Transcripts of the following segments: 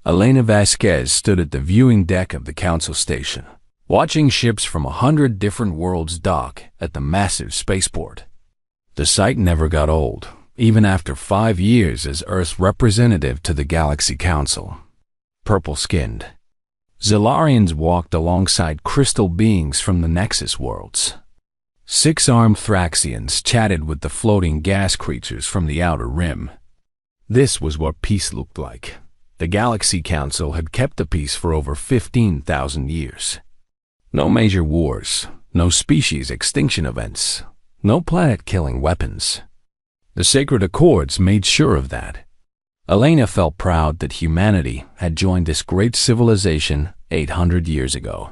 Elena Vasquez stood at the viewing deck of the council station, watching ships from 100 different worlds dock at the massive spaceport. The sight never got old, even after 5 years as Earth's representative to the Galaxy Council. Purple-skinned, Zilarians walked alongside crystal beings from the Nexus worlds. 6-armed Thraxians chatted with the floating gas creatures from the Outer Rim. This was what peace looked like. The Galaxy Council had kept the peace for over 15,000 years. No major wars, no species extinction events, no planet-killing weapons. The Sacred Accords made sure of that. Elena felt proud that humanity had joined this great civilization 800 years ago.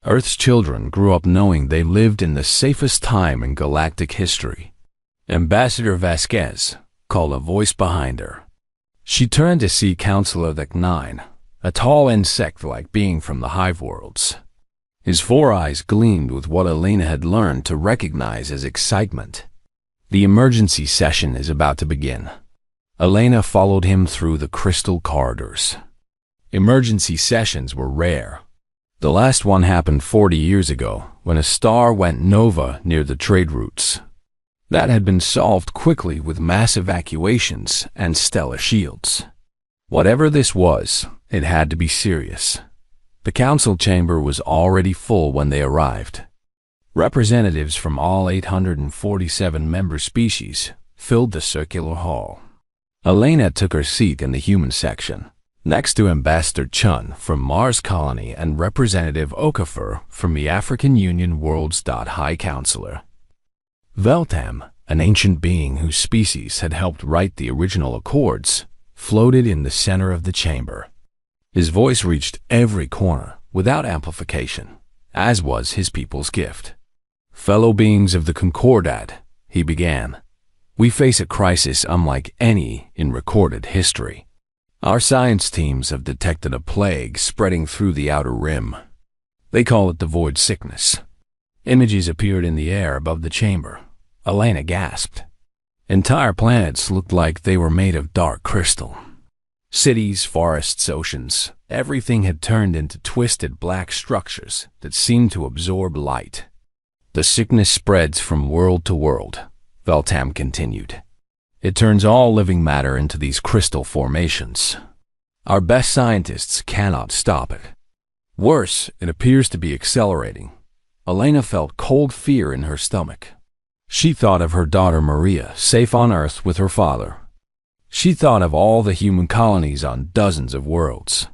Earth's children grew up knowing they lived in the safest time in galactic history. Ambassador Vasquez called a voice behind her. She turned to see Counselor Nine, a tall insect-like being from the Hive worlds. His 4 eyes gleamed with what Elena had learned to recognize as excitement. The emergency session is about to begin. Elena followed him through the crystal corridors. Emergency sessions were rare. The last one happened 40 years ago, when a star went nova near the trade routes. That had been solved quickly with mass evacuations and stellar shields. Whatever this was, it had to be serious. The council chamber was already full when they arrived. Representatives from all 847 member species filled the circular hall. Elena took her seat in the human section, next to Ambassador Chun from Mars Colony and Representative Okafor from the African Union World's High Counselor. Veltam, an ancient being whose species had helped write the original accords, floated in the center of the chamber. His voice reached every corner without amplification, as was his people's gift. Fellow beings of the Concordat, he began, we face a crisis unlike any in recorded history. Our science teams have detected a plague spreading through the Outer Rim. They call it the Void Sickness. Images appeared in the air above the chamber. Elena gasped. Entire planets looked like they were made of dark crystal. Cities, forests, oceans, everything had turned into twisted black structures that seemed to absorb light. The sickness spreads from world to world, Veltam continued. It turns all living matter into these crystal formations. Our best scientists cannot stop it. Worse, it appears to be accelerating. Elena felt cold fear in her stomach. She thought of her daughter Maria, safe on Earth with her father. She thought of all the human colonies on dozens of worlds.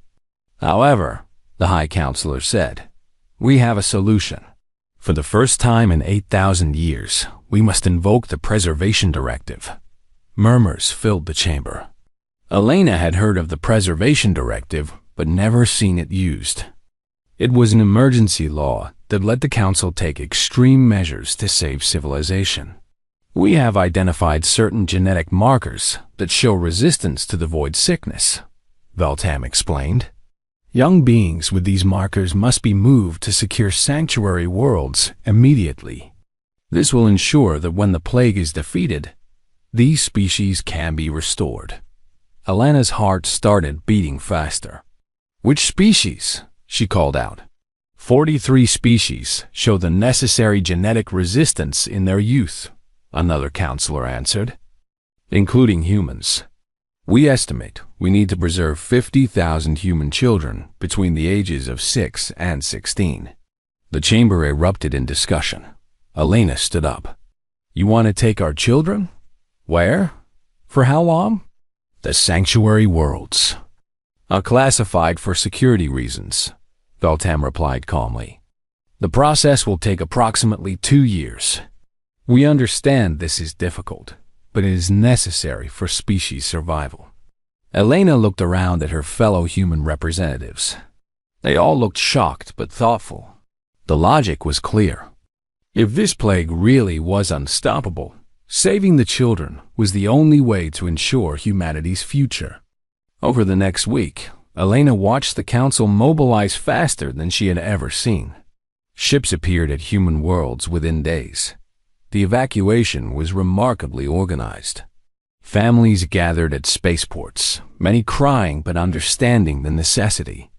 However, the High Counselor said, we have a solution. For the first time in 8,000 years, we must invoke the Preservation Directive. Murmurs filled the chamber. Elena had heard of the Preservation Directive, but never seen it used. It was an emergency law that let the Council take extreme measures to save civilization. We have identified certain genetic markers that show resistance to the Void Sickness, Veltam explained. Young beings with these markers must be moved to secure sanctuary worlds immediately. This will ensure that when the plague is defeated, these species can be restored. Elena's heart started beating faster. Which species? She called out. 43 species show the necessary genetic resistance in their youth, another counselor answered, including humans. We estimate we need to preserve 50,000 human children between the ages of 6 and 16. The chamber erupted in discussion. Elena stood up. You want to take our children? Where? For how long? The sanctuary worlds. Classified for security reasons, Veltam replied calmly. The process will take approximately 2 years. We understand this is difficult, but it is necessary for species survival. Elena looked around at her fellow human representatives. They all looked shocked but thoughtful. The logic was clear. If this plague really was unstoppable, saving the children was the only way to ensure humanity's future. Over the next week, Elena watched the Council mobilize faster than she had ever seen. Ships appeared at human worlds within days. The evacuation was remarkably organized. Families gathered at spaceports, many crying but understanding the necessity.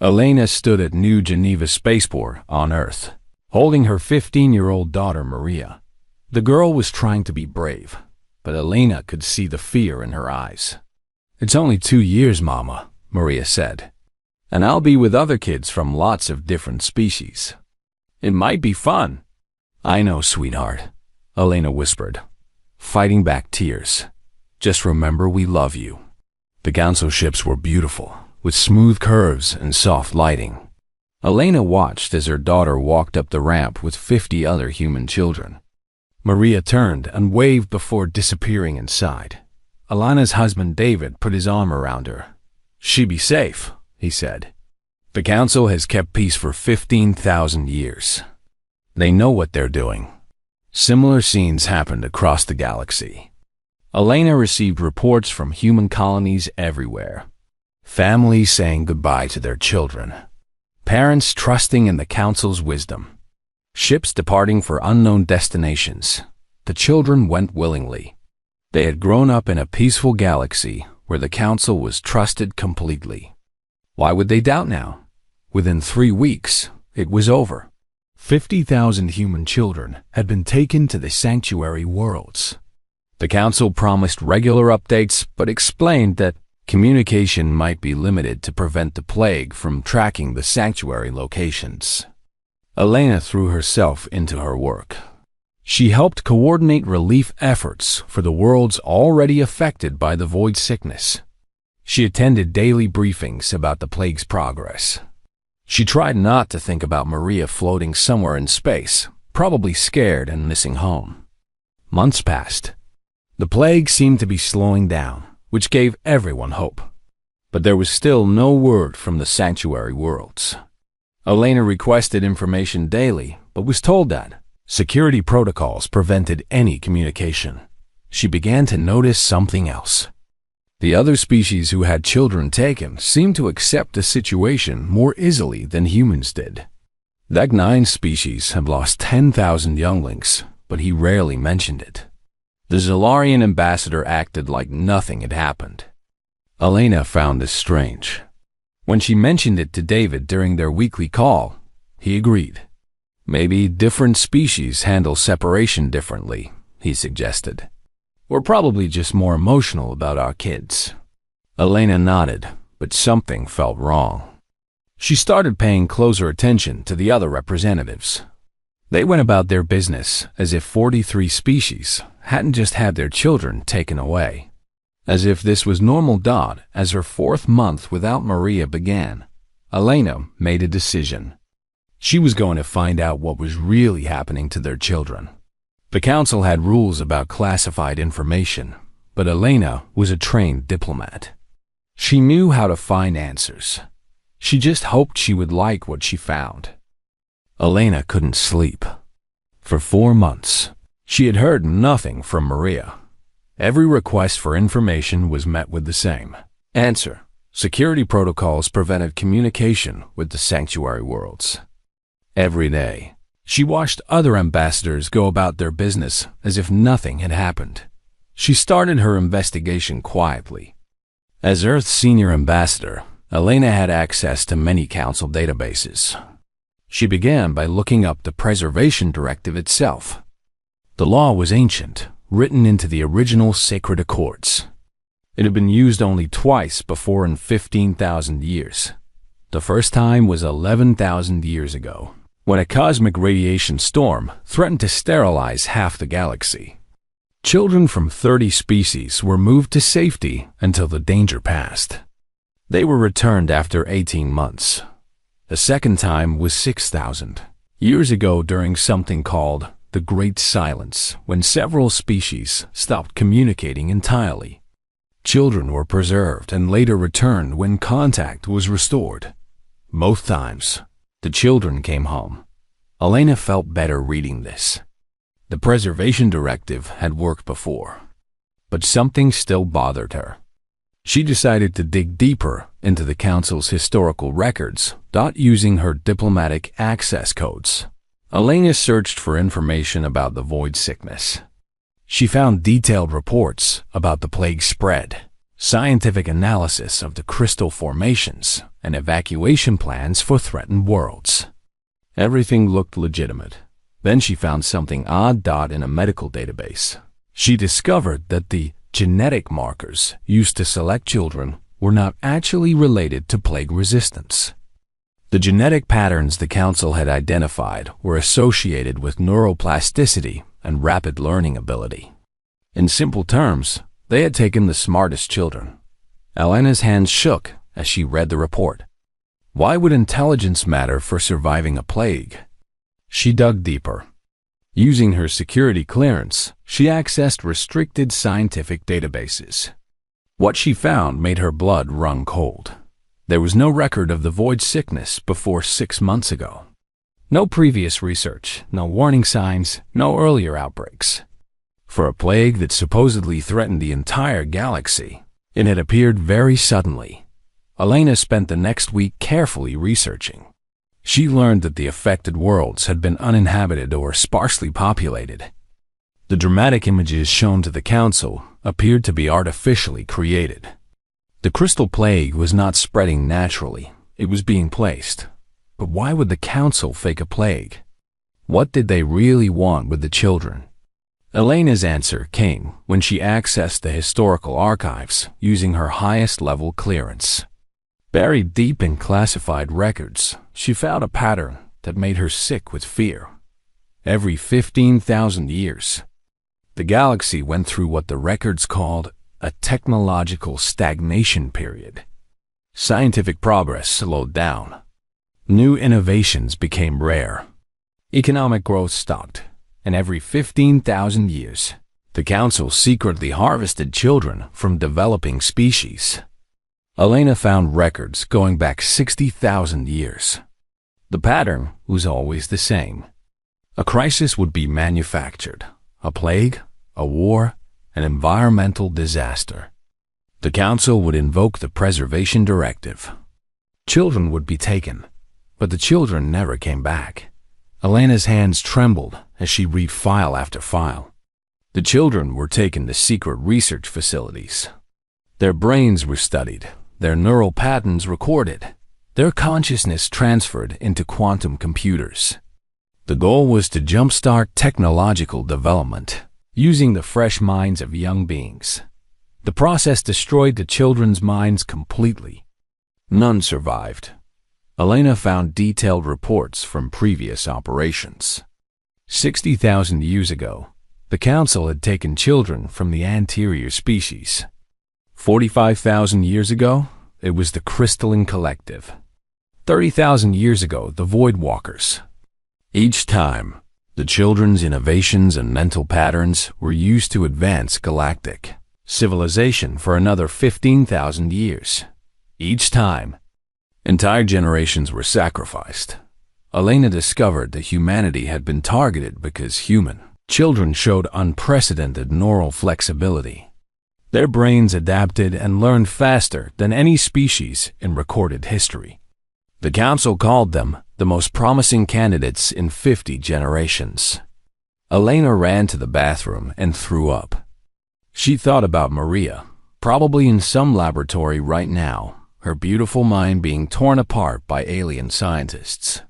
Elena stood at New Geneva Spaceport on Earth, holding her 15-year-old daughter Maria. The girl was trying to be brave, but Elena could see the fear in her eyes. "It's only 2 years, Mama," Maria said, "and I'll be with other kids from lots of different species. It might be fun." "I know, sweetheart," Elena whispered, fighting back tears. "Just remember we love you." The council ships were beautiful, with smooth curves and soft lighting. Elena watched as her daughter walked up the ramp with 50 other human children. Maria turned and waved before disappearing inside. Alana's husband David put his arm around her. "She be safe," he said. "The council has kept peace for 15,000 years. They know what they're doing." Similar scenes happened across the galaxy. Elena received reports from human colonies everywhere. Families saying goodbye to their children. Parents trusting in the council's wisdom. Ships departing for unknown destinations. The children went willingly. They had grown up in a peaceful galaxy where the council was trusted completely. Why would they doubt now? Within 3 weeks, it was over. 50,000 human children had been taken to the sanctuary worlds. The council promised regular updates but explained that communication might be limited to prevent the plague from tracking the sanctuary locations. Elena threw herself into her work. She helped coordinate relief efforts for the worlds already affected by the void sickness. She attended daily briefings about the plague's progress. She tried not to think about Maria floating somewhere in space, probably scared and missing home. Months passed. The plague seemed to be slowing down, which gave everyone hope. But there was still no word from the sanctuary worlds. Elena requested information daily, but was told that security protocols prevented any communication. She began to notice something else. The other species who had children taken seemed to accept the situation more easily than humans did. The Dag-9 species had lost 10,000 younglings, but he rarely mentioned it. The Zolarian ambassador acted like nothing had happened. Elena found this strange. When she mentioned it to David during their weekly call, he agreed. "Maybe different species handle separation differently," he suggested. "We're probably just more emotional about our kids." Elena nodded, but something felt wrong. She started paying closer attention to the other representatives. They went about their business as if 43 species hadn't just had their children taken away. As if this was normal. As her 4th month without Maria began, Elena made a decision. She was going to find out what was really happening to their children. The council had rules about classified information, but Elena was a trained diplomat. She knew how to find answers. She just hoped she would like what she found. Elena couldn't sleep. For 4 months, she had heard nothing from Maria. Every request for information was met with the same answer. Security protocols prevented communication with the sanctuary worlds. Every day, she watched other ambassadors go about their business as if nothing had happened. She started her investigation quietly. As Earth's senior ambassador, Elena had access to many council databases. She began by looking up the Preservation Directive itself. The law was ancient, written into the original Sacred Accords. It had been used only twice before in 15,000 years. The first time was 11,000 years ago, when a cosmic radiation storm threatened to sterilize half the galaxy. Children from 30 species were moved to safety until the danger passed. They were returned after 18 months. The second time was 6,000 years ago during something called the Great Silence, when several species stopped communicating entirely. Children were preserved and later returned when contact was restored. Both times, the children came home. Elena felt better reading this. The Preservation Directive had worked before, but something still bothered her. She decided to dig deeper into the Council's historical records, using her diplomatic access codes. Elena searched for information about the void sickness. She found detailed reports about the plague spread, scientific analysis of the crystal formations, and evacuation plans for threatened worlds. Everything looked legitimate. Then she found something odd in a medical database. She discovered that the genetic markers used to select children were not actually related to plague resistance. The genetic patterns the Council had identified were associated with neuroplasticity and rapid learning ability. In simple terms, they had taken the smartest children. Elena's hands shook as she read the report. Why would intelligence matter for surviving a plague? She dug deeper. Using her security clearance, she accessed restricted scientific databases. What she found made her blood run cold. There was no record of the void sickness before 6 months ago. No previous research, no warning signs, no earlier outbreaks. For a plague that supposedly threatened the entire galaxy, it had appeared very suddenly. Elena spent the next week carefully researching. She learned that the affected worlds had been uninhabited or sparsely populated. The dramatic images shown to the Council appeared to be artificially created. The crystal plague was not spreading naturally, it was being placed. But why would the Council fake a plague? What did they really want with the children? Elena's answer came when she accessed the historical archives using her highest level clearance. Buried deep in classified records, she found a pattern that made her sick with fear. Every 15,000 years, the galaxy went through what the records called a technological stagnation period. Scientific progress slowed down. New innovations became rare. Economic growth stopped, and every 15,000 years, the Council secretly harvested children from developing species. Elena found records going back 60,000 years. The pattern was always the same. A crisis would be manufactured, a plague, a war, an environmental disaster. The Council would invoke the Preservation Directive. Children would be taken, but the children never came back. Elena's hands trembled as she read file after file. The children were taken to secret research facilities. Their brains were studied, their neural patterns recorded, their consciousness transferred into quantum computers. The goal was to jumpstart technological development, using the fresh minds of young beings. The process destroyed the children's minds completely. None survived. Elena found detailed reports from previous operations. 60,000 years ago, the Council had taken children from the anterior species. 45,000 years ago, it was the Crystalline Collective. 30,000 years ago, the Void Walkers. Each time, the children's innovations and mental patterns were used to advance Galactic civilization for another 15,000 years. Each time, entire generations were sacrificed. Elena discovered that humanity had been targeted because human children showed unprecedented neural flexibility. Their brains adapted and learned faster than any species in recorded history. The Council called them the most promising candidates in 50 generations. Elena ran to the bathroom and threw up. She thought about Maria, probably in some laboratory right now, her beautiful mind being torn apart by alien scientists.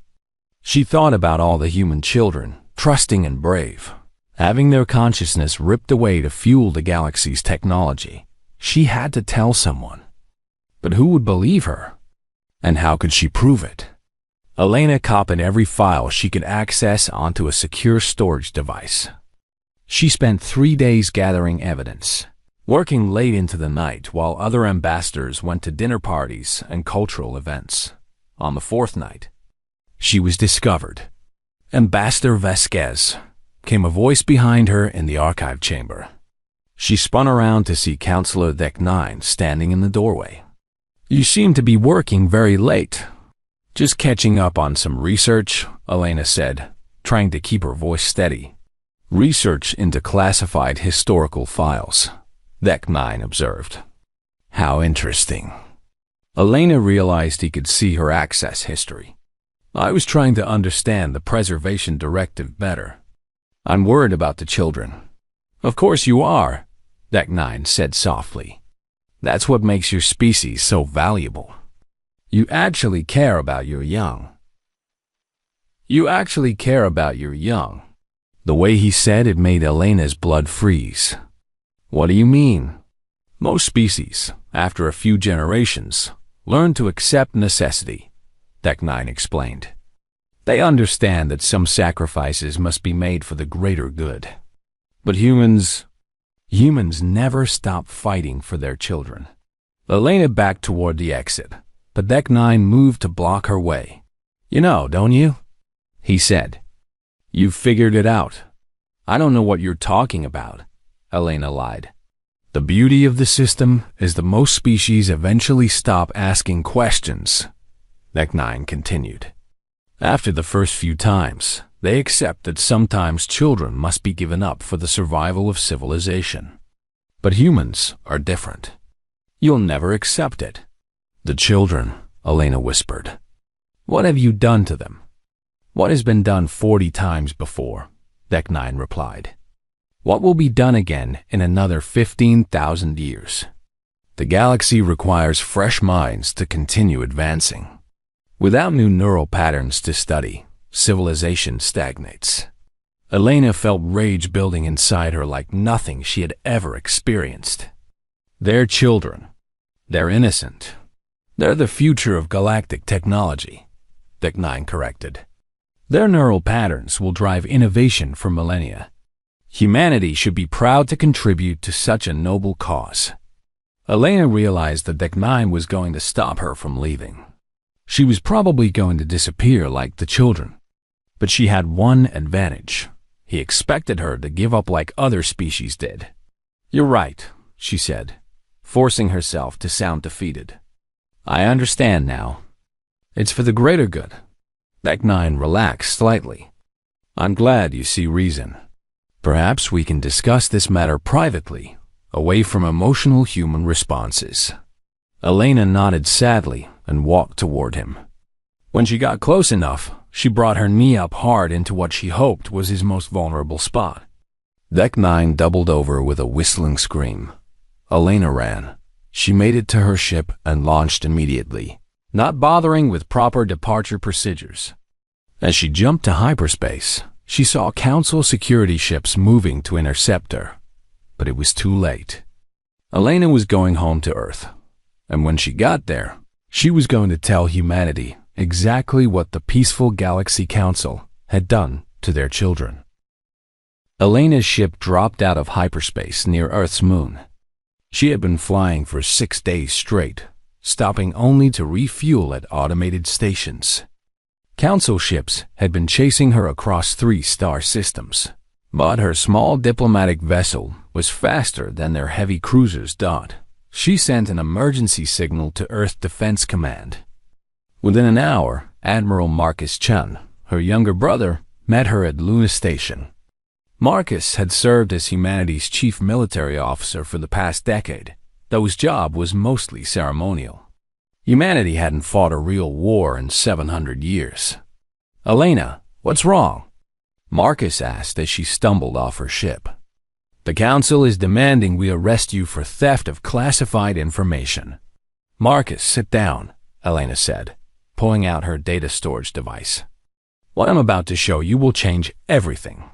She thought about all the human children, trusting and brave, having their consciousness ripped away to fuel the galaxy's technology. She had to tell someone. But who would believe her? And how could she prove it? Elena copied every file she could access onto a secure storage device. She spent 3 days gathering evidence, working late into the night while other ambassadors went to dinner parties and cultural events. On the 4th night, she was discovered. Ambassador Vasquez came a voice behind her in the archive chamber. She spun around to see Counselor Deck 9 standing in the doorway. "You seem to be working very late." "Just catching up on some research," Elena said, trying to keep her voice steady. "Research into classified historical files," Deck 9 observed. "How interesting." Elena realized he could see her access history. "I was trying to understand the Preservation Directive better. I'm worried about the children. Of course you are, Deck9 said softly. That's what makes your species so valuable. You actually care about your young. You actually care about your young. The way he said it made Elena's blood freeze. What do you mean? Most species, after a few generations, learn to accept necessity, Deck9 explained. They understand that some sacrifices must be made for the greater good. But humans never stop fighting for their children. Elena backed toward the exit, but Deck9 moved to block her way. You know, don't you? He said. You've figured it out. I don't know what you're talking about, Elena lied. The beauty of the system is that most species eventually stop asking questions, Deck9 continued. After the first few times, they accept that sometimes children must be given up for the survival of civilization. But humans are different. You'll never accept it. The children, Elena whispered. What have you done to them? What has been done 40 times before, Deck9 replied. What will be done again in another 15,000 years? The galaxy requires fresh minds to continue advancing. Without new neural patterns to study, civilization stagnates. Elena felt rage building inside her like nothing she had ever experienced. They're children. They're innocent. They're the future of galactic technology, Deck9 corrected. Their neural patterns will drive innovation for millennia. Humanity should be proud to contribute to such a noble cause. Elena realized that Deck9 was going to stop her from leaving. She was probably going to disappear like the children. But she had one advantage. He expected her to give up like other species did. You're right, she said, forcing herself to sound defeated. I understand now. It's for the greater good. Deck9 relaxed slightly. I'm glad you see reason. Perhaps we can discuss this matter privately, away from emotional human responses. Elena nodded sadly and walked toward him. When she got close enough, she brought her knee up hard into what she hoped was his most vulnerable spot. Deck9 doubled over with a whistling scream. Elena ran. She made it to her ship and launched immediately, not bothering with proper departure procedures. As she jumped to hyperspace, she saw Council security ships moving to intercept her, but it was too late. Elena was going home to Earth, and when she got there, she was going to tell humanity exactly what the peaceful Galaxy Council had done to their children. Elena's ship dropped out of hyperspace near Earth's moon. She had been flying for 6 days straight, stopping only to refuel at automated stations. Council ships had been chasing her across 3 star systems, but her small diplomatic vessel was faster than their heavy cruisers. She sent an emergency signal to Earth Defense Command. Within an hour, Admiral Marcus Chun, her younger brother, met her at Luna Station. Marcus had served as humanity's chief military officer for the past decade, though his job was mostly ceremonial. Humanity hadn't fought a real war in 700 years. Elena, what's wrong? Marcus asked as she stumbled off her ship. The Council is demanding we arrest you for theft of classified information. Marcus, sit down, Elena said, pulling out her data storage device. What I'm about to show you will change everything.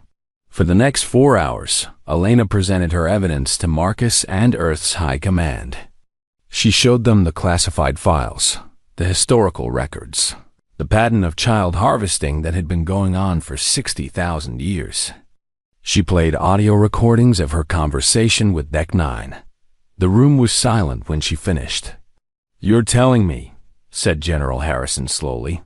For the next 4 hours, Elena presented her evidence to Marcus and Earth's High Command. She showed them the classified files, the historical records, the pattern of child harvesting that had been going on for 60,000 years. She played audio recordings of her conversation with Deck9. The room was silent when she finished. You're telling me, said General Harrison slowly,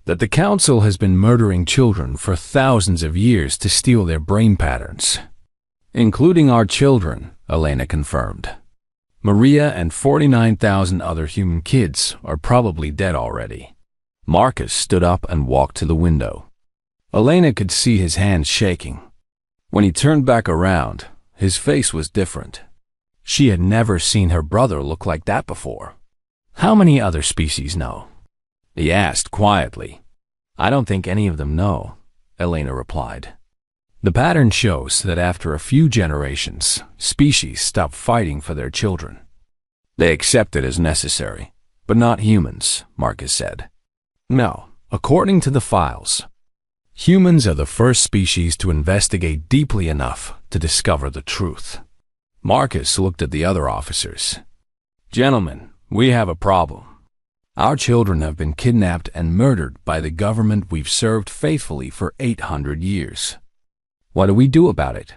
that the Council has been murdering children for thousands of years to steal their brain patterns. Including our children, Elena confirmed. Maria and 49,000 other human kids are probably dead already. Marcus stood up and walked to the window. Elena could see his hands shaking. When he turned back around, his face was different. She had never seen her brother look like that before. How many other species know? He asked quietly. I don't think any of them know, Elena replied. The pattern shows that after a few generations, species stop fighting for their children. They accept it as necessary, but not humans, Marcus said. No, according to the files, humans are the first species to investigate deeply enough to discover the truth. Marcus looked at the other officers. Gentlemen, we have a problem. Our children have been kidnapped and murdered by the government we've served faithfully for 800 years. What do we do about it?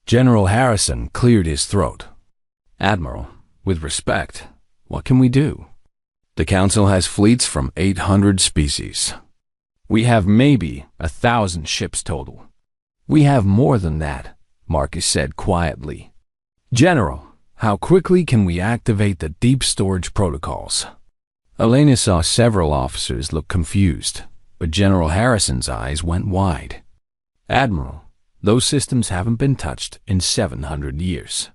General Harrison cleared his throat. Admiral, with respect, what can we do? The Council has fleets from 800 species. We have maybe 1,000 ships total. We have more than that, Marcus said quietly. General, how quickly can we activate the deep storage protocols? Elena saw several officers look confused, but General Harrison's eyes went wide. Admiral, those systems haven't been touched in 700 years.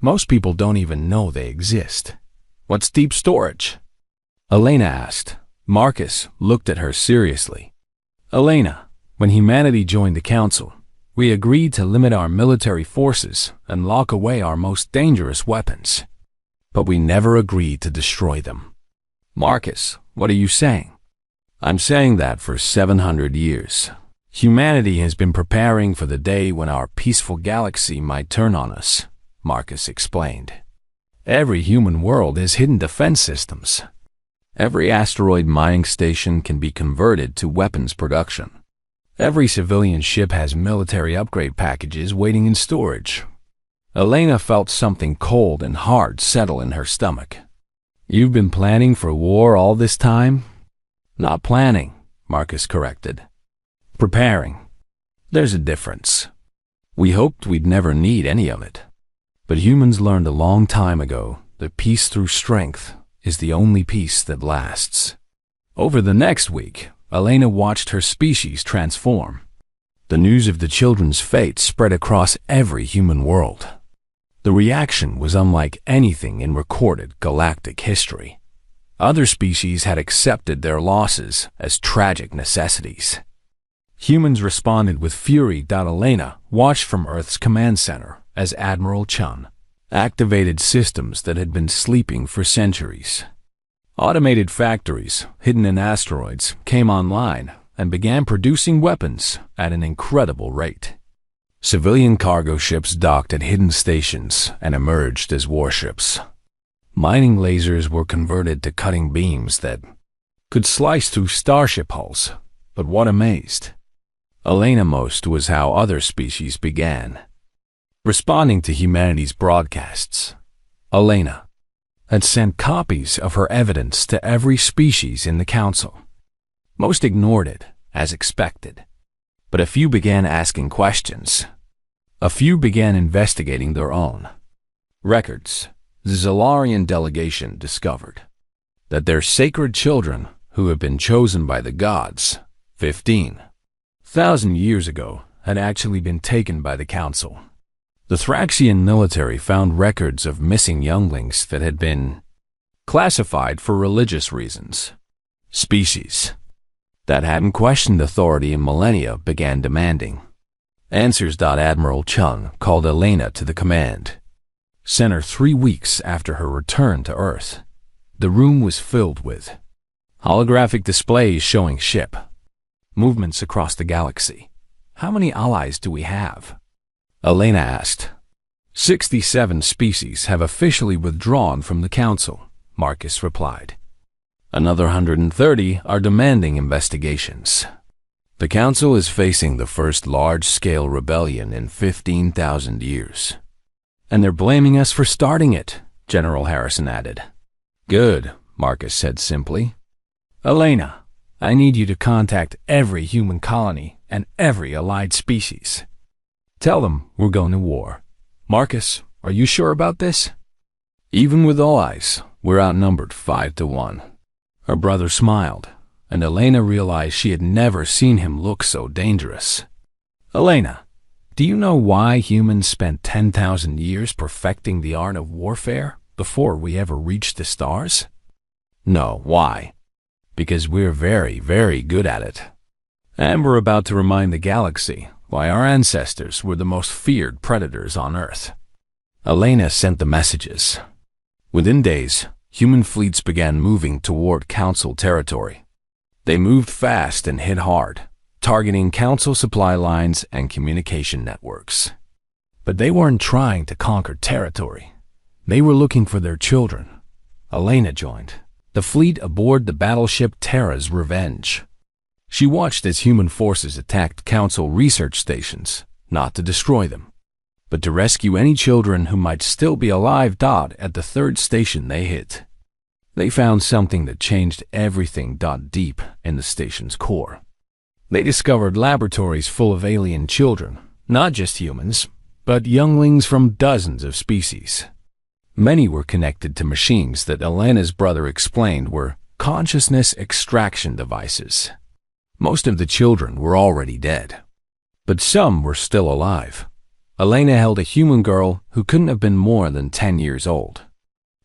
Most people don't even know they exist. What's deep storage? Elena asked. Marcus looked at her seriously. Elena, when humanity joined the Council, we agreed to limit our military forces and lock away our most dangerous weapons. But we never agreed to destroy them. Marcus, what are you saying? I'm saying that for 700 years, humanity has been preparing for the day when our peaceful galaxy might turn on us, Marcus explained. Every human world has hidden defense systems. Every asteroid mining station can be converted to weapons production. Every civilian ship has military upgrade packages waiting in storage. Elena felt something cold and hard settle in her stomach. You've been planning for war all this time? Not planning, Marcus corrected. Preparing. There's a difference. We hoped we'd never need any of it. But humans learned a long time ago that peace through strength is the only peace that lasts. Over the next week, Elena watched her species transform. The news of the children's fate spread across every human world. The reaction was unlike anything in recorded galactic history. Other species had accepted their losses as tragic necessities. Humans responded with fury. Elena watched from Earth's command center as Admiral Chun activated systems that had been sleeping for centuries. Automated factories hidden in asteroids came online and began producing weapons at an incredible rate. Civilian cargo ships docked at hidden stations and emerged as warships. Mining lasers were converted to cutting beams that could slice through starship hulls. But what amazed Elena most was how other species began responding to humanity's broadcasts. Elena had sent copies of her evidence to every species in the Council. Most ignored it, as expected, but a few began asking questions. A few began investigating their own records. The Zalarian delegation discovered that their sacred children, who had been chosen by the gods 15,000 years ago, had actually been taken by the Council. The Thraxian military found records of missing younglings that had been classified for religious reasons. Species that hadn't questioned authority in millennia began demanding answers. Admiral Chung called Elena to the command center 3 weeks after her return to Earth. The room was filled with holographic displays showing ship movements across the galaxy. How many allies do we have? Elena asked. 67 species have officially withdrawn from the Council, Marcus replied. Another 130 are demanding investigations. The Council is facing the first large-scale rebellion in 15,000 years. And they're blaming us for starting it, General Harrison added. Good, Marcus said simply. Elena, I need you to contact every human colony and every allied species. Tell them we're going to war. Marcus, are you sure about this? Even with all eyes, we're outnumbered 5-1. Her brother smiled, and Elena realized she had never seen him look so dangerous. Elena, do you know why humans spent 10,000 years perfecting the art of warfare before we ever reached the stars? No, why? Because we're very, very good at it. And we're about to remind the galaxy why our ancestors were the most feared predators on Earth. Elena sent the messages. Within days, human fleets began moving toward Council territory. They moved fast and hit hard, targeting Council supply lines and communication networks. But they weren't trying to conquer territory. They were looking for their children. Elena joined the fleet aboard the battleship Terra's Revenge. She watched as human forces attacked Council research stations, not to destroy them, but to rescue any children who might still be alive. At the third station they hit, they found something that changed everything. Deep in the station's core, they discovered laboratories full of alien children, not just humans, but younglings from dozens of species. Many were connected to machines that Elena's brother explained were consciousness extraction devices. Most of the children were already dead, but some were still alive. Elena held a human girl who couldn't have been more than 10 years old.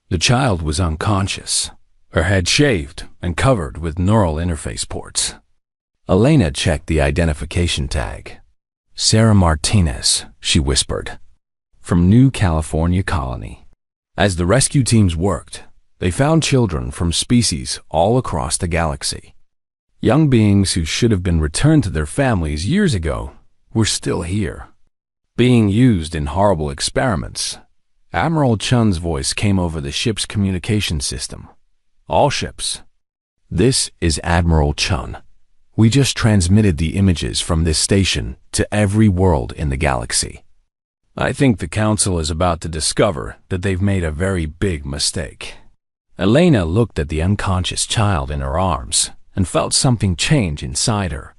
The child was unconscious, her head shaved and covered with neural interface ports. Elena checked the identification tag. Sarah Martinez, she whispered, from New California Colony. As the rescue teams worked, they found children from species all across the galaxy. Young beings who should have been returned to their families years ago were still here, being used in horrible experiments. Admiral Chun's voice came over the ship's communication system. All ships. This is Admiral Chun. We just transmitted the images from this station to every world in the galaxy. I think the Council is about to discover that they've made a very big mistake. Elena looked at the unconscious child in her arms and felt something change inside her.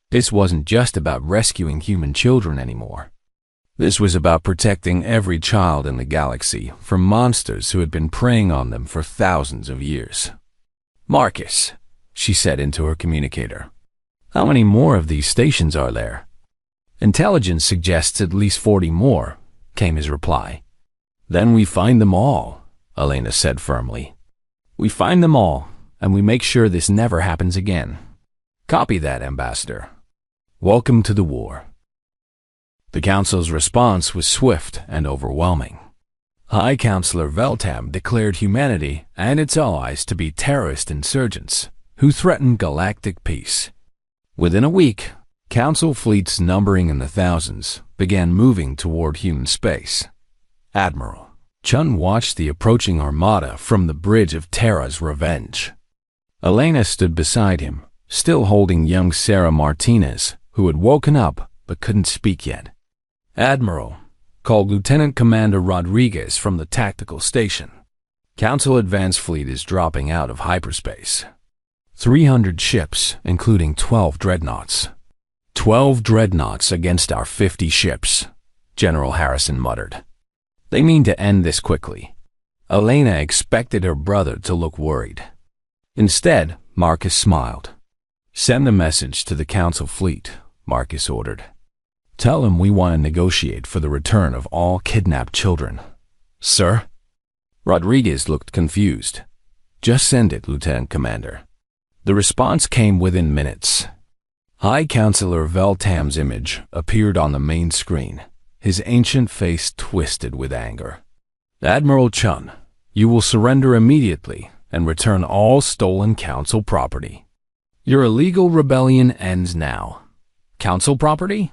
This wasn't just about rescuing human children anymore. This was about protecting every child in the galaxy from monsters who had been preying on them for thousands of years. Marcus, she said into her communicator, how many more of these stations are there? Intelligence suggests at least 40 more, came his reply. Then we find them all, Elena said firmly. We find them all, and we make sure this never happens again. Copy that, Ambassador. Welcome to the war. The Council's response was swift and overwhelming. High Counselor Veltam declared humanity and its allies to be terrorist insurgents who threatened galactic peace. Within a week, Council fleets numbering in the thousands began moving toward human space. Admiral Chun watched the approaching armada from the bridge of Terra's Revenge. Elena stood beside him, still holding young Sarah Martinez, who had woken up but couldn't speak yet. Admiral called Lieutenant Commander Rodriguez from the tactical station. Council Advanced Fleet is dropping out of hyperspace. 300 ships, including 12 dreadnoughts. 12 dreadnoughts against our 50 ships, General Harrison muttered. They mean to end this quickly. Elena expected her brother to look worried. Instead, Marcus smiled. Send a message to the Council fleet, Marcus ordered. Tell them we want to negotiate for the return of all kidnapped children. Sir? Rodriguez looked confused. Just send it, Lieutenant Commander. The response came within minutes. High Counselor Veltam's image appeared on the main screen, his ancient face twisted with anger. Admiral Chun, you will surrender immediately and return all stolen Council property. Your illegal rebellion ends now. Council property?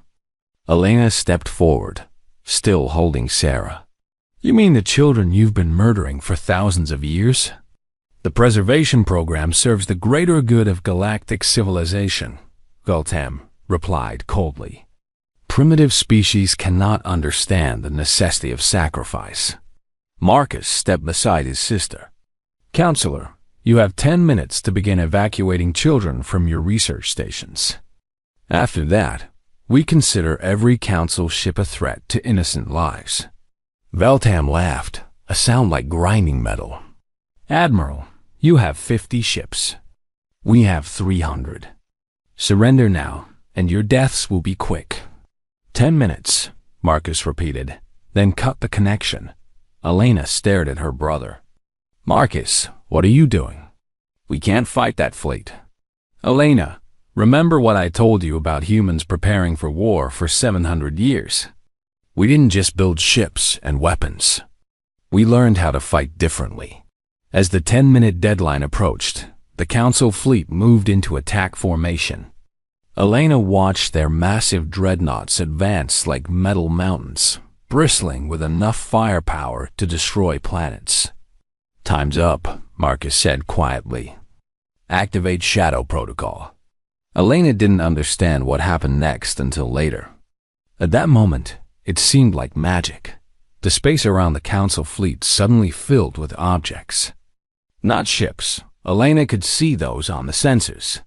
Elena stepped forward, still holding Sarah. You mean the children you've been murdering for thousands of years? The preservation program serves the greater good of galactic civilization, Veltam replied coldly. Primitive species cannot understand the necessity of sacrifice. Marcus stepped beside his sister. Counselor, you have 10 minutes to begin evacuating children from your research stations. After that, we consider every Council ship a threat to innocent lives. Veltam laughed, a sound like grinding metal. Admiral, you have 50 ships. We have 300. Surrender now, and your deaths will be quick. 10 minutes, Marcus repeated, then cut the connection. Elena stared at her brother. Marcus, what are you doing? We can't fight that fleet. Elena, Remember what I told you about humans preparing for war for 700 years? We didn't just build ships and weapons. We learned how to fight differently. As the 10-minute deadline approached, the Council fleet moved into attack formation. Elena watched their massive dreadnoughts advance like metal mountains, bristling with enough firepower to destroy planets. "Time's up," Marcus said quietly. "Activate Shadow Protocol." Elena didn't understand what happened next until later. At that moment, it seemed like magic. The space around the Council fleet suddenly filled with objects. Not ships. Elena could see those on the sensors.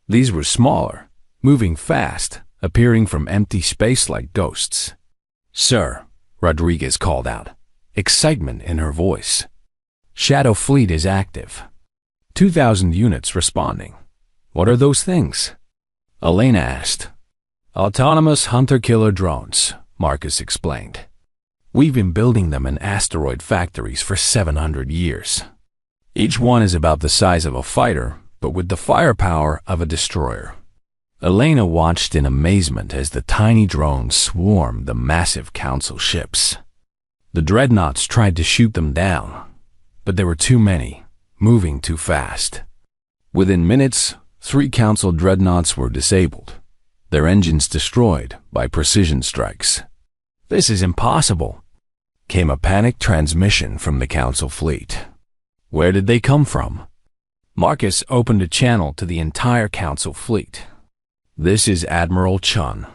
These were smaller, moving fast, appearing from empty space like ghosts. "Sir," Rodriguez called out, excitement in her voice. "Shadow Fleet is active. 2,000 units responding." "What are those things?" Elena asked. "Autonomous hunter-killer drones," Marcus explained. "We've been building them in asteroid factories for 700 years. Each one is about the size of a fighter, but with the firepower of a destroyer." Elena watched in amazement as the tiny drones swarmed the massive Council ships. The dreadnoughts tried to shoot them down, but there were too many, moving too fast. Within minutes, 3 Council dreadnoughts were disabled, their engines destroyed by precision strikes. "This is impossible," came a panicked transmission from the Council fleet. Where did they come from? Marcus opened a channel to the entire Council fleet. "This is Admiral Chun.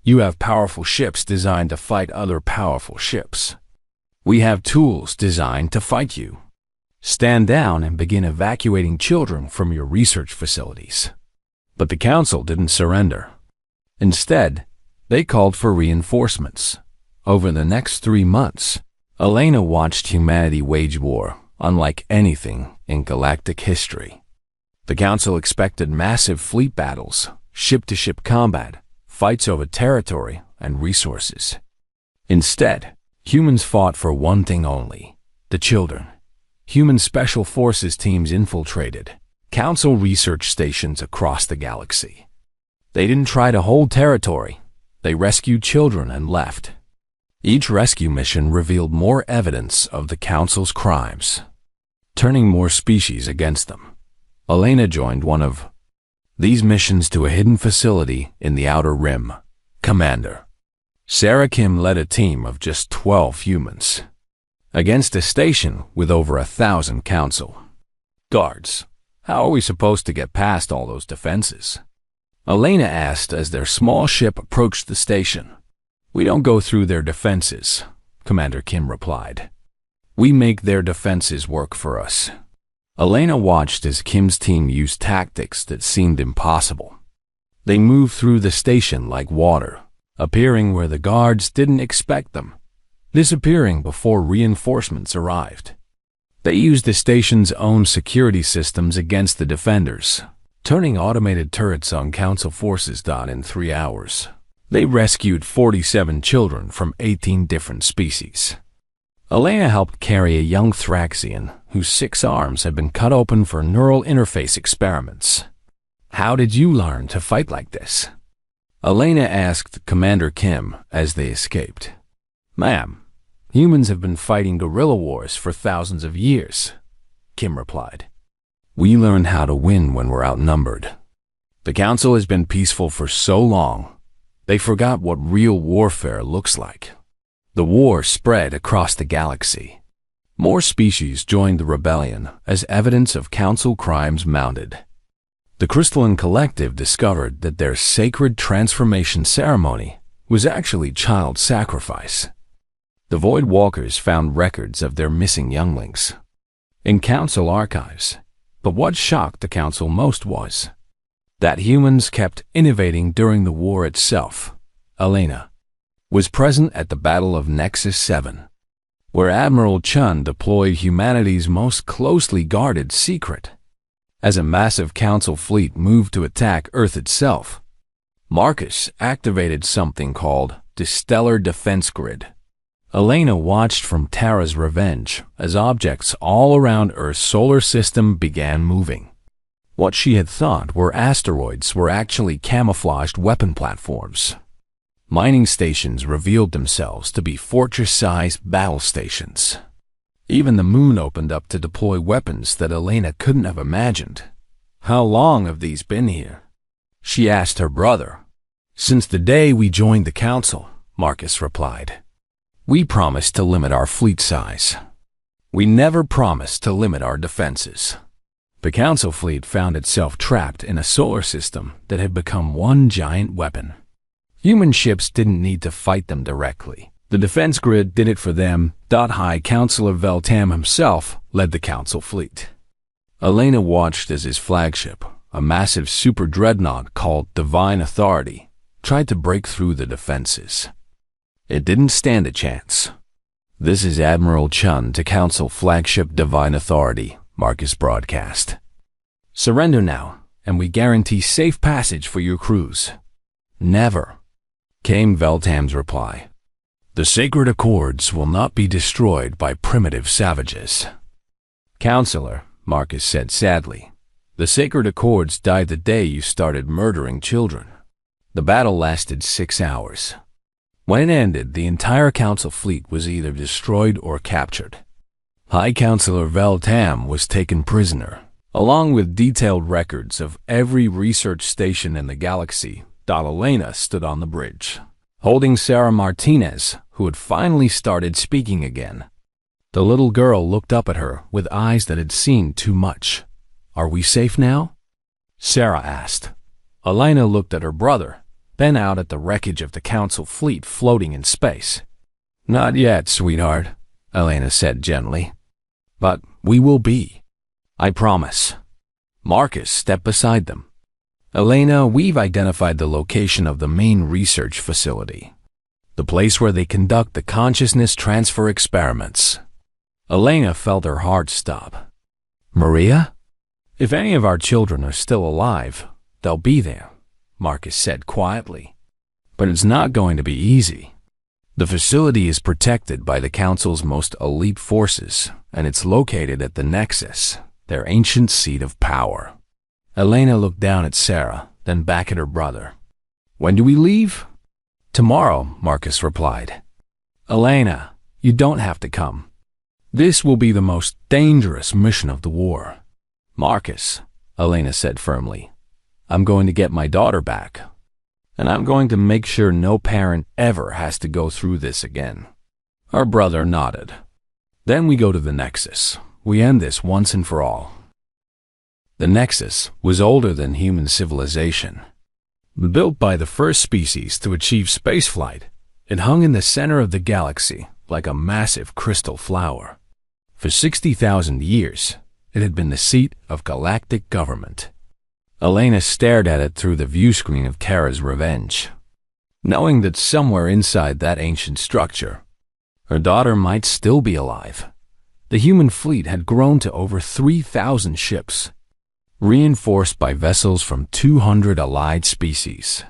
You have powerful ships designed to fight other powerful ships. We have tools designed to fight you. Stand down and begin evacuating children from your research facilities." But the Council didn't surrender. Instead, they called for reinforcements. Over the next 3 months, Elena watched humanity wage war unlike anything in galactic history. The Council expected massive fleet battles, ship-to-ship combat, fights over territory and resources. Instead, humans fought for one thing only: the children. Human special forces teams infiltrated Council research stations across the galaxy. They didn't try to hold territory. They rescued children and left. Each rescue mission revealed more evidence of the Council's crimes, turning more species against them. Elena joined one of these missions to a hidden facility in the Outer Rim. Commander Sarah Kim led a team of just 12 humans against a station with over 1,000 Council guards. "How are we supposed to get past all those defenses?" Elena asked as their small ship approached the station. "We don't go through their defenses," Commander Kim replied. "We make their defenses work for us." Elena watched as Kim's team used tactics that seemed impossible. They moved through the station like water, appearing where the guards didn't expect them, disappearing before reinforcements arrived. They used the station's own security systems against the defenders, turning automated turrets on Council forces. In 3 hours, they rescued 47 children from 18 different species. Elena helped carry a young Thraxian whose 6 arms had been cut open for neural interface experiments. "How did you learn to fight like this?" Elena asked Commander Kim as they escaped. "Ma'am, humans have been fighting guerrilla wars for thousands of years," Kim replied. "We learn how to win when we're outnumbered. The Council has been peaceful for so long, they forgot what real warfare looks like." The war spread across the galaxy. More species joined the rebellion as evidence of Council crimes mounted. The Crystalline Collective discovered that their sacred transformation ceremony was actually child sacrifice. The Void Walkers found records of their missing younglings in Council archives. But what shocked the Council most was that humans kept innovating during the war itself. Elena was present at the Battle of Nexus 7, where Admiral Chun deployed humanity's most closely guarded secret. As a massive Council fleet moved to attack Earth itself, Marcus activated something called the Stellar Defense Grid. Elena watched from Terra's Revenge as objects all around Earth's solar system began moving. What she had thought were asteroids were actually camouflaged weapon platforms. Mining stations revealed themselves to be fortress-sized battle stations. Even the moon opened up to deploy weapons that Elena couldn't have imagined. "How long have these been here?" she asked her brother. "Since the day we joined the council," Marcus replied. "We promised to limit our fleet size. We never promised to limit our defenses." The council fleet found itself trapped in a solar system that had become one giant weapon. Human ships didn't need to fight them directly. The defense grid did it for them. High Counselor Veltam himself led the council fleet. Elena watched as his flagship, a massive super dreadnought called Divine Authority, tried to break through the defenses. It didn't stand a chance. "This is Admiral Chun to Council Flagship Divine Authority," Marcus broadcast. "Surrender now, and we guarantee safe passage for your crews." "Never," came Veltam's reply. "The sacred accords will not be destroyed by primitive savages." "Counselor," Marcus said sadly, "the sacred accords died the day you started murdering children." The battle lasted 6 hours. When it ended, the entire council fleet was either destroyed or captured. High Counselor Veltam was taken prisoner, along with detailed records of every research station in the galaxy. Elena stood on the bridge, holding Sarah Martinez, who had finally started speaking again. The little girl looked up at her with eyes that had seen too much. "Are we safe now?" Sarah asked. Elena looked at her brother, then out at the wreckage of the council fleet floating in space. "Not yet, sweetheart," Elena said gently. "But we will be. I promise." Marcus stepped beside them. "Elena, we've identified the location of the main research facility, the place where they conduct the consciousness transfer experiments." Elena felt her heart stop. "Maria? If any of our children are still alive, they'll be there," Marcus said quietly. "But it's not going to be easy. The facility is protected by the Council's most elite forces, and it's located at the Nexus, their ancient seat of power." Elena looked down at Sarah, then back at her brother. "When do we leave?" "Tomorrow," Marcus replied. "Elena, you don't have to come. This will be the most dangerous mission of the war." "Marcus," Elena said firmly, "I'm going to get my daughter back, and I'm going to make sure no parent ever has to go through this again." Our brother nodded. "Then we go to the Nexus. We end this once and for all." The Nexus was older than human civilization. Built by the first species to achieve spaceflight, it hung in the center of the galaxy like a massive crystal flower. For 60,000 years, it had been the seat of galactic government. Elena stared at it through the viewscreen of Kara's revenge, knowing that somewhere inside that ancient structure, her daughter might still be alive. The human fleet had grown to over 3,000 ships, reinforced by vessels from 200 allied species.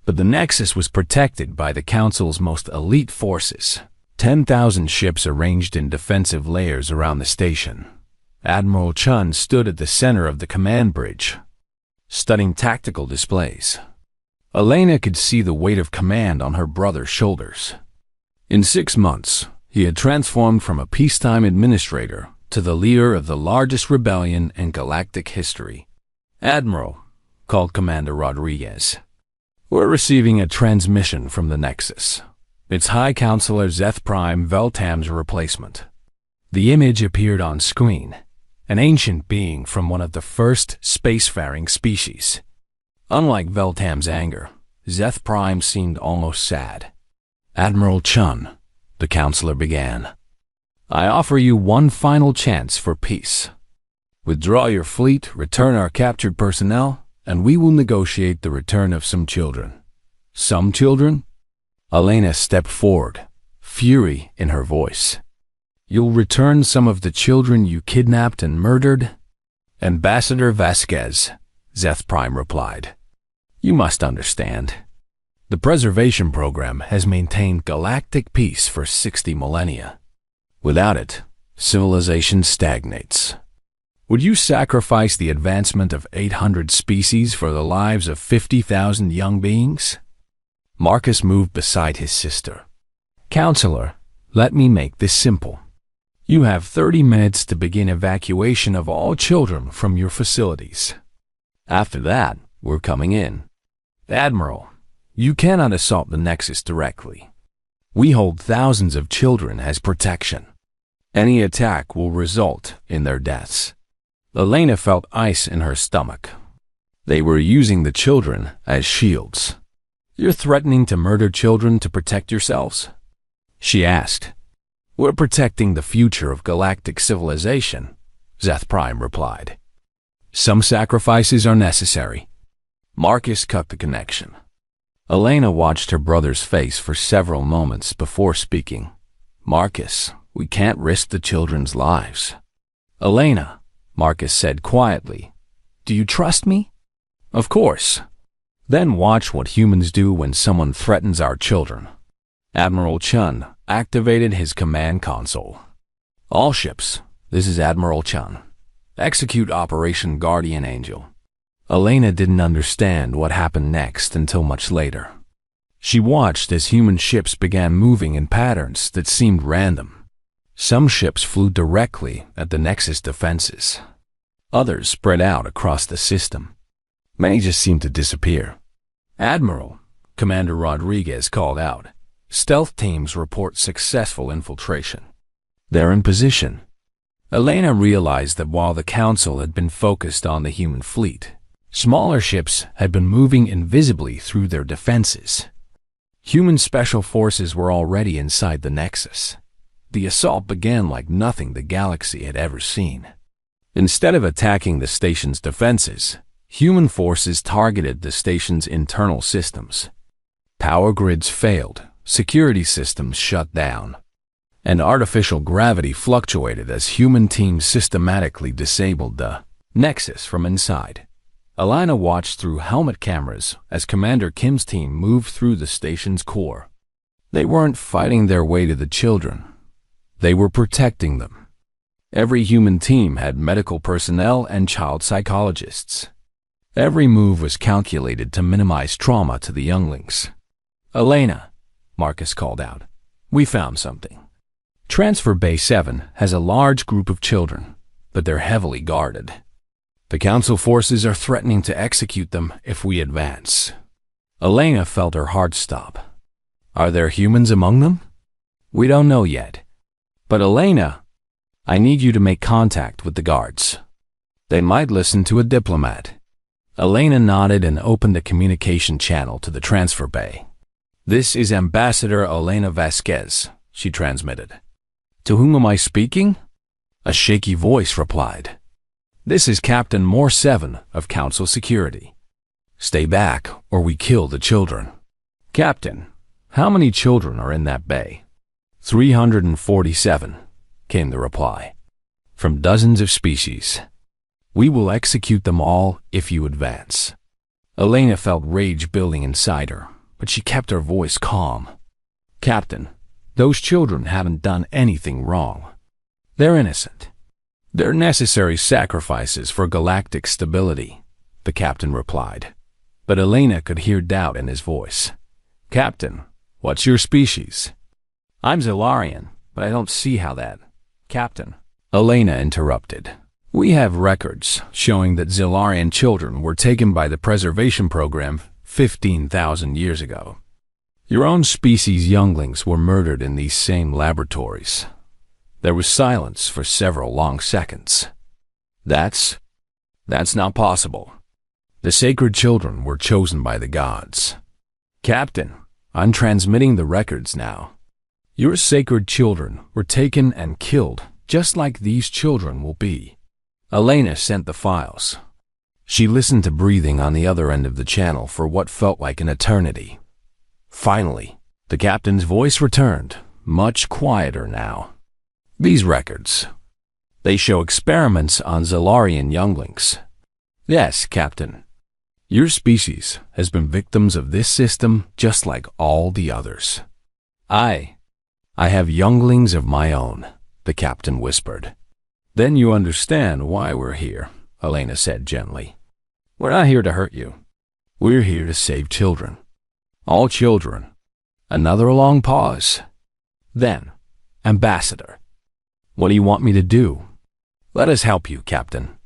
But the Nexus was protected by the Council's most elite forces, 10,000 ships arranged in defensive layers around the station. Admiral Chun stood at the center of the command bridge, studying tactical displays. Elena could see the weight of command on her brother's shoulders. In 6 months, he had transformed from a peacetime administrator to the leader of the largest rebellion in galactic history. "Admiral," called Commander Rodriguez, "we're receiving a transmission from the Nexus. It's High Counselor Zeth Prime Veltam's replacement." The image appeared on screen, an ancient being from one of the first spacefaring species. Unlike Veltam's anger, Zeth Prime seemed almost sad. "Admiral Chun," the counselor began, "I offer you one final chance for peace. Withdraw your fleet, return our captured personnel, and we will negotiate the return of some children." "Some children?" Elena stepped forward, fury in her voice. "You'll return some of the children you kidnapped and murdered?" "Ambassador Vasquez," Zeth Prime replied, "you must understand. The preservation program has maintained galactic peace for 60 millennia. Without it, civilization stagnates. Would you sacrifice the advancement of 800 species for the lives of 50,000 young beings? Marcus moved beside his sister. Counselor, let me make this simple. You have 30 minutes to begin evacuation of all children from your facilities. After that, we're coming in. Admiral, you cannot assault the Nexus directly. We hold thousands of children as protection. Any attack will result in their deaths. Elena felt ice in her stomach. They were using the children as shields. You're threatening to murder children to protect yourselves? She asked. We're protecting the future of galactic civilization, Zeth Prime replied. Some sacrifices are necessary. Marcus cut the connection. Elena watched her brother's face for several moments before speaking. Marcus, we can't risk the children's lives. Elena, Marcus said quietly, do you trust me? Of course. Then watch what humans do when someone threatens our children. Admiral Chun activated his command console. All ships, this is Admiral Chun. Execute Operation Guardian Angel. Elena didn't understand what happened next until much later. She watched as human ships began moving in patterns that seemed random. Some ships flew directly at the Nexus defenses. Others spread out across the system. Many just seemed to disappear. Admiral, Commander Rodriguez called out. Stealth teams report successful infiltration. They're in position. Elena realized that while the Council had been focused on the human fleet, smaller ships had been moving invisibly through their defenses. Human special forces were already inside the Nexus. The assault began like nothing the galaxy had ever seen. Instead of attacking the station's defenses, human forces targeted the station's internal systems. Power grids failed, security systems shut down, and artificial gravity fluctuated as human teams systematically disabled the Nexus from inside. Elena watched through helmet cameras as Commander Kim's team moved through the station's core. They weren't fighting their way to the children. They were protecting them. Every human team had medical personnel and child psychologists. Every move was calculated to minimize trauma to the younglings. Elena, Marcus called out, we found something. Transfer Bay 7 has a large group of children, but they're heavily guarded. The Council forces are threatening to execute them if we advance. Elena felt her heart stop. Are there humans among them? We don't know yet. But Elena, I need you to make contact with the guards. They might listen to a diplomat. Elena nodded and opened a communication channel to the transfer bay. This is Ambassador Elena Vasquez, she transmitted. To whom am I speaking? A shaky voice replied. This is Captain Moore 7 of Council Security. Stay back or we kill the children. Captain, how many children are in that bay? 347, came the reply. From dozens of species. We will execute them all if you advance. Elena felt rage building inside her, but she kept her voice calm. Captain, those children haven't done anything wrong. They're innocent. They're necessary sacrifices for galactic stability, the captain replied. But Elena could hear doubt in his voice. Captain, what's your species? I'm Zilarian, but I don't see how that. Captain, Elena interrupted. We have records showing that Zilarian children were taken by the preservation program 15,000 years ago. Your own species' younglings were murdered in these same laboratories. There was silence for several long seconds. That's not possible. The sacred children were chosen by the gods. Captain, I'm transmitting the records now. Your sacred children were taken and killed just like these children will be. Elena sent the files. She listened to breathing on the other end of the channel for what felt like an eternity. Finally, the captain's voice returned, much quieter now. These records, they show experiments on Zilarian younglings. Yes, Captain. Your species has been victims of this system just like all the others. I have younglings of my own, the captain whispered. Then you understand why we're here, Elena said gently. We're not here to hurt you. We're here to save children. All children. Another long pause. Then, Ambassador, what do you want me to do? Let us help you, Captain.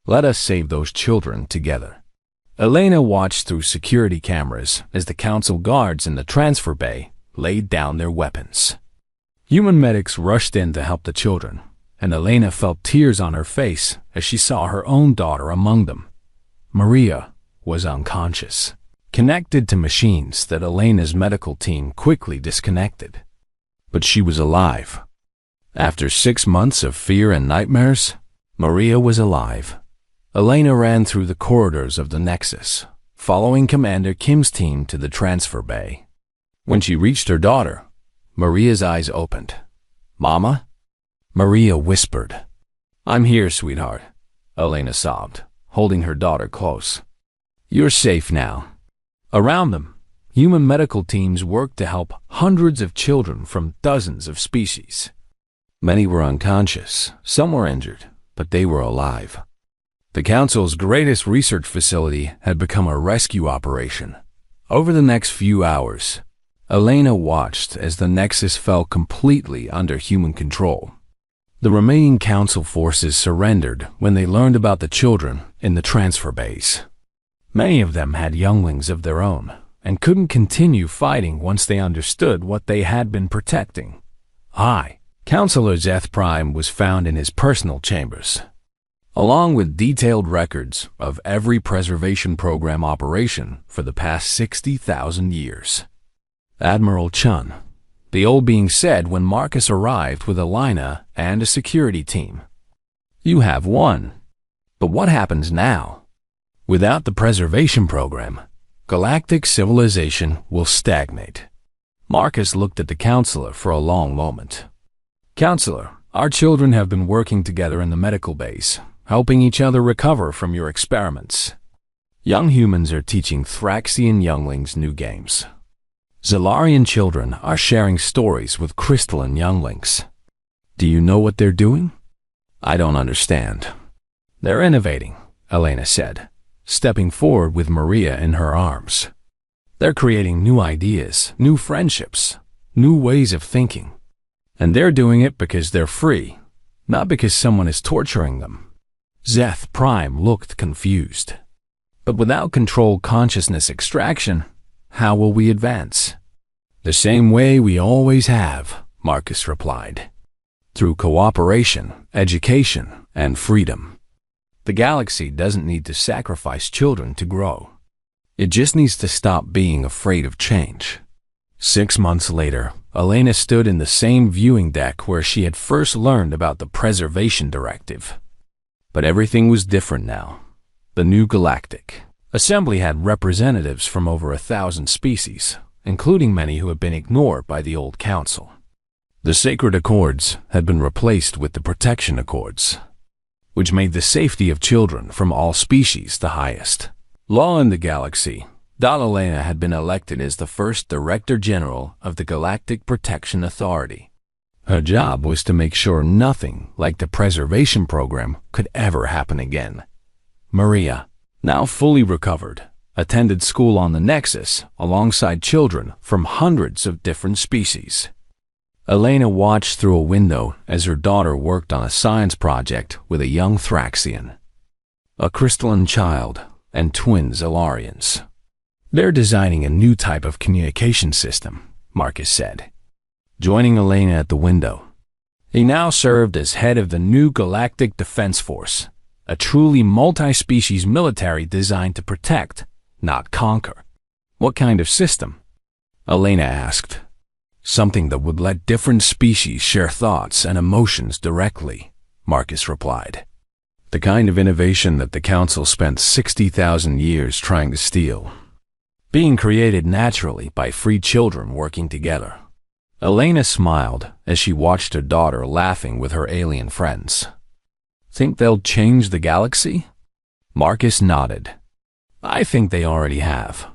Let us save those children together. Elena watched through security cameras as the council guards in the transfer bay laid down their weapons. Human medics rushed in to help the children, and Elena felt tears on her face as she saw her own daughter among them. Maria was unconscious, connected to machines that Elena's medical team quickly disconnected. But she was alive. After 6 months of fear and nightmares, Maria was alive. Elena ran through the corridors of the Nexus, following Commander Kim's team to the transfer bay. When she reached her daughter, Maria's eyes opened. Mama? Maria whispered. I'm here, sweetheart, Elena sobbed, holding her daughter close. You're safe now. Around them, human medical teams worked to help hundreds of children from dozens of species. Many were unconscious, some were injured, but they were alive. The Council's greatest research facility had become a rescue operation. Over the next few hours, Elena watched as the Nexus fell completely under human control. The remaining Council forces surrendered when they learned about the children in the transfer bays. Many of them had younglings of their own and couldn't continue fighting once they understood what they had been protecting. Councilor Zeth Prime was found in his personal chambers, along with detailed records of every preservation program operation for the past 60,000 years. Admiral Chun, the old being said when Marcus arrived with Elena and a security team. You have won. But what happens now? Without the preservation program, galactic civilization will stagnate. Marcus looked at the counselor for a long moment. Counselor, our children have been working together in the medical base, helping each other recover from your experiments. Young humans are teaching Thraxian younglings new games. Zalarian children are sharing stories with crystalline younglings. Do you know what they're doing? I don't understand. They're innovating, Elena said, stepping forward with Maria in her arms. They're creating new ideas, new friendships, new ways of thinking. And they're doing it because they're free, not because someone is torturing them. Zeth Prime looked confused. But without controlled consciousness extraction, how will we advance? The same way we always have, Marcus replied. Through cooperation, education, and freedom. The galaxy doesn't need to sacrifice children to grow. It just needs to stop being afraid of change. 6 months later, Elena stood in the same viewing deck where she had first learned about the Preservation Directive. But everything was different now. The new Galactic Assembly had representatives from over 1,000 species, including many who had been ignored by the old Council. The Sacred Accords had been replaced with the Protection Accords, which made the safety of children from all species the highest. Law in the galaxy, Elena had been elected as the first Director General of the Galactic Protection Authority. Her job was to make sure nothing like the preservation program could ever happen again. Maria, now fully recovered, attended school on the Nexus alongside children from hundreds of different species. Elena watched through a window as her daughter worked on a science project with a young Thraxian, a crystalline child, and twin Zalarians. They're designing a new type of communication system, Marcus said, joining Elena at the window. He now served as head of the new Galactic Defense Force, a truly multi-species military designed to protect, not conquer. What kind of system? Elena asked. Something that would let different species share thoughts and emotions directly, Marcus replied. The kind of innovation that the Council spent 60,000 years trying to steal. Being created naturally by free children working together. Elena smiled as she watched her daughter laughing with her alien friends. Think they'll change the galaxy? Marcus nodded. I think they already have.